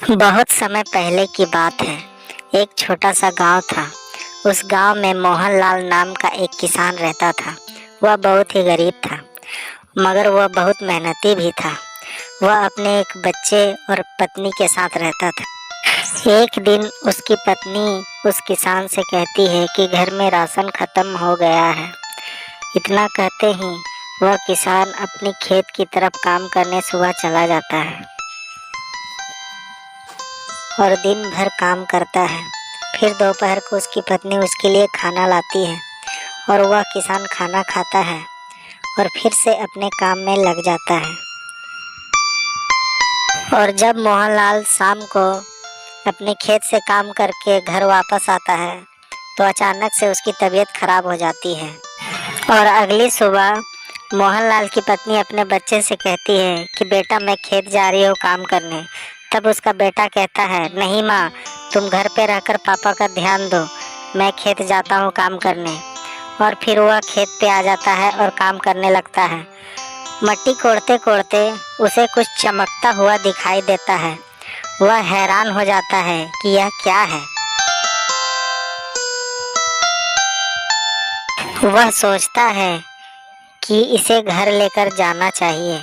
बहुत समय पहले की बात है। एक छोटा सा गांव था। उस गांव में मोहनलाल नाम का एक किसान रहता था। वह बहुत ही गरीब था, मगर वह बहुत मेहनती भी था। वह अपने एक बच्चे और पत्नी के साथ रहता था। एक दिन उसकी पत्नी उस किसान से कहती है कि घर में राशन खत्म हो गया है। इतना कहते ही वह किसान अपनी खेत की तरफ काम करने सुबह चला जाता है और दिन भर काम करता है। फिर दोपहर को उसकी पत्नी उसके लिए खाना लाती है और वह किसान खाना खाता है और फिर से अपने काम में लग जाता है। और जब मोहनलाल शाम को अपने खेत से काम करके घर वापस आता है तो अचानक से उसकी तबीयत खराब हो जाती है। और अगली सुबह मोहनलाल की पत्नी अपने बच्चे से कहती है कि बेटा मैं खेत जा रही हूँ काम करने। तब उसका बेटा कहता है, नहीं माँ, तुम घर पे रहकर पापा का ध्यान दो, मैं खेत जाता हूँ काम करने। और फिर वह खेत पे आ जाता है और काम करने लगता है। मट्टी कोड़ते कोड़ते उसे कुछ चमकता हुआ दिखाई देता है। वह हैरान हो जाता है कि यह क्या है। वह सोचता है कि इसे घर लेकर जाना चाहिए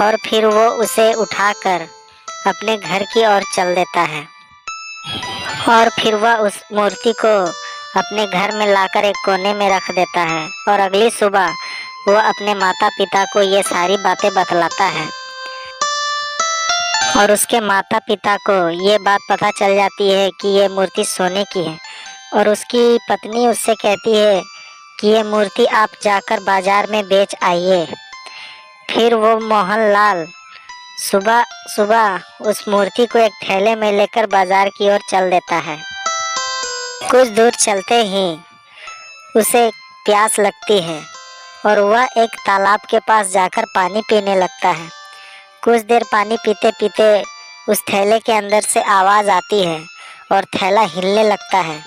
और फिर वो उसे उठाकर अपने घर की ओर चल देता है। और फिर वह उस मूर्ति को अपने घर में लाकर एक कोने में रख देता है। और अगली सुबह वह अपने माता पिता को ये सारी बातें बतलाता है। और उसके माता पिता को ये बात पता चल जाती है कि ये मूर्ति सोने की है। और उसकी पत्नी उससे कहती है कि ये मूर्ति आप जाकर बाजार में बेच आइए। फिर वो मोहनलाल सुबह सुबह उस मूर्ति को एक थैले में लेकर बाजार की ओर चल देता है। कुछ दूर चलते ही उसे प्यास लगती है और वह एक तालाब के पास जाकर पानी पीने लगता है। कुछ देर पानी पीते पीते उस थैले के अंदर से आवाज़ आती है और थैला हिलने लगता है।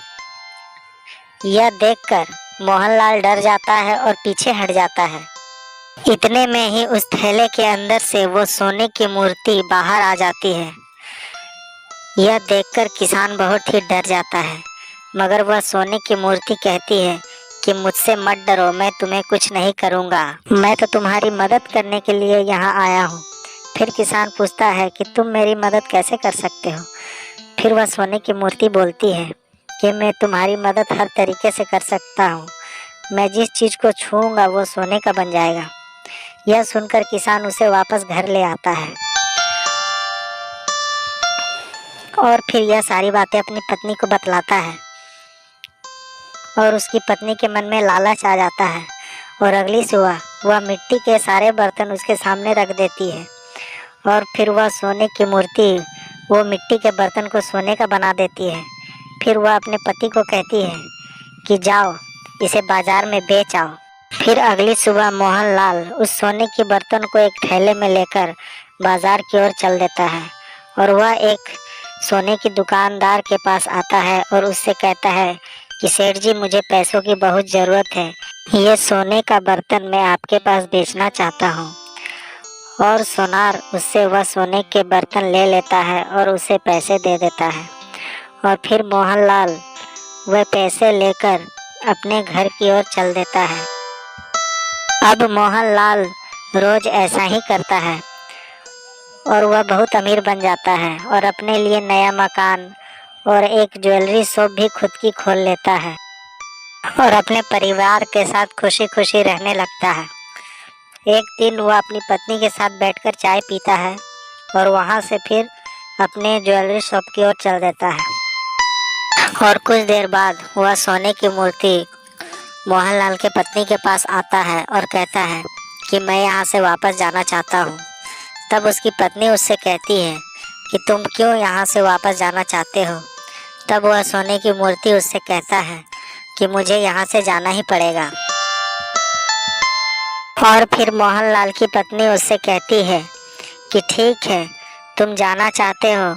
यह देखकर मोहनलाल डर जाता है और पीछे हट जाता है। इतने में ही उस थैले के अंदर से वो सोने की मूर्ति बाहर आ जाती है। यह देखकर किसान बहुत ही डर जाता है, मगर वह सोने की मूर्ति कहती है कि मुझसे मत डरो, मैं तुम्हें कुछ नहीं करूँगा, मैं तो तुम्हारी मदद करने के लिए यहाँ आया हूँ। फिर किसान पूछता है कि तुम मेरी मदद कैसे कर सकते हो। फिर वह सोने की मूर्ति बोलती है कि मैं तुम्हारी मदद हर तरीके से कर सकता हूँ, मैं जिस चीज़ को छूऊंगा वो सोने का बन जाएगा। यह सुनकर किसान उसे वापस घर ले आता है और फिर यह सारी बातें अपनी पत्नी को बतलाता है। और उसकी पत्नी के मन में लालच आ जाता है और अगली सुबह वह मिट्टी के सारे बर्तन उसके सामने रख देती है। और फिर वह सोने की मूर्ति वो मिट्टी के बर्तन को सोने का बना देती है। फिर वह अपने पति को कहती है कि जाओ इसे बाजार में बेच आओ। फिर अगली सुबह मोहनलाल उस सोने के बर्तन को एक थैले में लेकर बाजार की ओर चल देता है और वह एक सोने की दुकानदार के पास आता है और उससे कहता है कि सेठ जी, मुझे पैसों की बहुत ज़रूरत है, ये सोने का बर्तन मैं आपके पास बेचना चाहता हूँ। और सोनार उससे वह सोने के बर्तन ले लेता है और उसे पैसे दे देता है। और फिर मोहनलाल वह पैसे लेकर अपने घर की ओर चल देता है। अब मोहनलाल रोज ऐसा ही करता है और वह बहुत अमीर बन जाता है और अपने लिए नया मकान और एक ज्वेलरी शॉप भी खुद की खोल लेता है और अपने परिवार के साथ खुशी खुशी रहने लगता है। एक दिन वह अपनी पत्नी के साथ बैठकर चाय पीता है और वहां से फिर अपने ज्वेलरी शॉप की ओर चल देता है। और कुछ देर बाद वह सोने की मूर्ति मोहनलाल के पत्नी के पास आता है और कहता है कि मैं यहाँ से वापस जाना चाहता हूँ। तब उसकी पत्नी उससे कहती है कि तुम क्यों यहाँ से वापस जाना चाहते हो। तब वह सोने की मूर्ति उससे कहता है कि मुझे यहाँ से जाना ही पड़ेगा। और फिर मोहनलाल की पत्नी उससे कहती है कि ठीक है, तुम जाना चाहते हो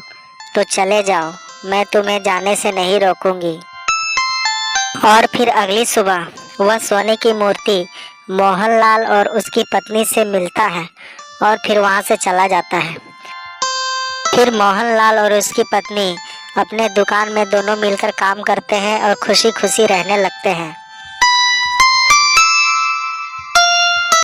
तो चले जाओ, मैं तुम्हें जाने से नहीं रोकूंगी। और फिर अगली सुबह वह सोने की मूर्ति मोहनलाल और उसकी पत्नी से मिलता है और फिर वहां से चला जाता है। फिर मोहनलाल और उसकी पत्नी अपने दुकान में दोनों मिलकर काम करते हैं और खुशी खुशी रहने लगते हैं।